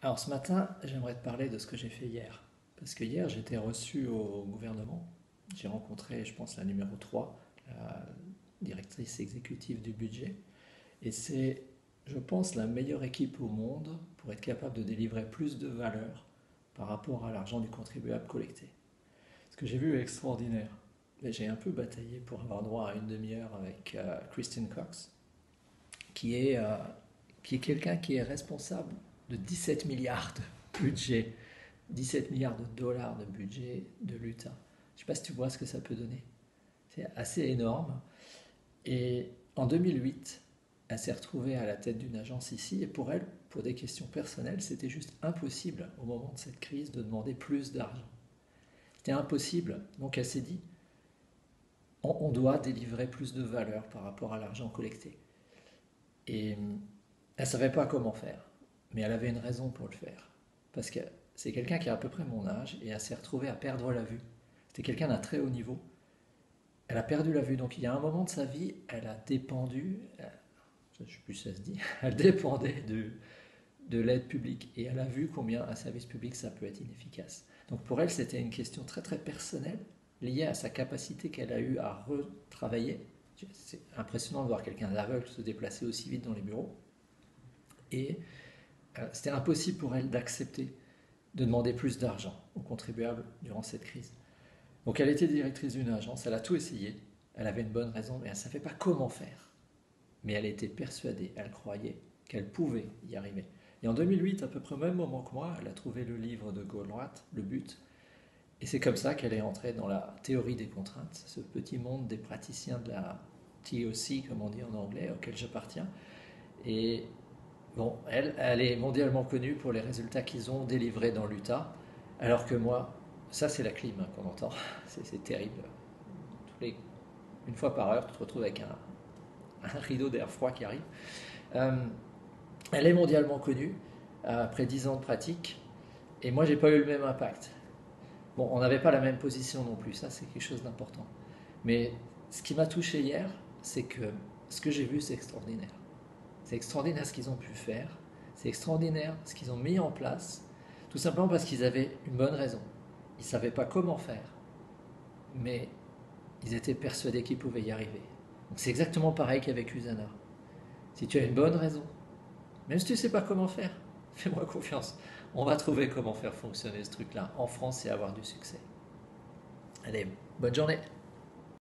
Alors ce matin, j'aimerais te parler de ce que j'ai fait hier. Parce que hier, j'étais reçu au gouvernement. J'ai rencontré, je pense, la numéro 3, la directrice exécutive du budget. Et c'est, je pense, la meilleure équipe au monde pour être capable de délivrer plus de valeur par rapport à l'argent du contribuable collecté. Ce que j'ai vu est extraordinaire. Et j'ai un peu bataillé pour avoir droit à une demi-heure avec Christine Cox, qui est, euh, qui est quelqu'un qui est responsable de 17 milliards de budget, 17 milliards de dollars de budget de l'Utah. Je ne sais pas si tu vois ce que ça peut donner. C'est assez énorme. Et en 2008, elle s'est retrouvée à la tête d'une agence ici. Et pour elle, pour des questions personnelles, c'était juste impossible au moment de cette crise de demander plus d'argent. C'était impossible. Donc elle s'est dit, on doit délivrer plus de valeur par rapport à l'argent collecté. Et elle ne savait pas comment faire, mais elle avait une raison pour le faire. Parce que c'est quelqu'un qui a à peu près mon âge et elle s'est retrouvée à perdre la vue. C'était quelqu'un d'un très haut niveau. Elle a perdu la vue, donc il y a un moment de sa vie, elle a dépendu, je ne sais plus si ça se dit, elle dépendait de l'aide publique et elle a vu combien un service public ça peut être inefficace. Donc pour elle, c'était une question très très personnelle liée à sa capacité qu'elle a eue à retravailler. C'est impressionnant de voir quelqu'un d'aveugle se déplacer aussi vite dans les bureaux. Et c'était impossible pour elle d'accepter de demander plus d'argent aux contribuables durant cette crise. Donc elle était directrice d'une agence, elle a tout essayé, elle avait une bonne raison, mais elle ne savait pas comment faire. Mais elle était persuadée, elle croyait qu'elle pouvait y arriver. Et en 2008, à peu près au même moment que moi, elle a trouvé le livre de Goldwatt, Le But, et c'est comme ça qu'elle est entrée dans la théorie des contraintes, ce petit monde des praticiens de la TOC, comme on dit en anglais, auquel j'appartiens. Et bon, elle est mondialement connue pour les résultats qu'ils ont délivrés dans l'Utah, alors que moi, ça c'est la clim qu'on entend, c'est terrible. Les, une fois par heure, tu te retrouves avec un rideau d'air froid qui arrive. Euh, Elle est mondialement connue, après 10 ans de pratique, et moi j'ai pas eu le même impact. Bon, on n'avait pas la même position non plus, ça c'est quelque chose d'important. Mais ce qui m'a touché hier, c'est que ce que j'ai vu, c'est extraordinaire. C'est extraordinaire ce qu'ils ont pu faire. C'est extraordinaire ce qu'ils ont mis en place. Tout simplement parce qu'ils avaient une bonne raison. Ils ne savaient pas comment faire. Mais ils étaient persuadés qu'ils pouvaient y arriver. Donc c'est exactement pareil qu'avec Usana. Si tu as une bonne raison, même si tu ne sais pas comment faire, fais-moi confiance. On va trouver comment faire fonctionner ce truc-là en France et avoir du succès. Allez, bonne journée.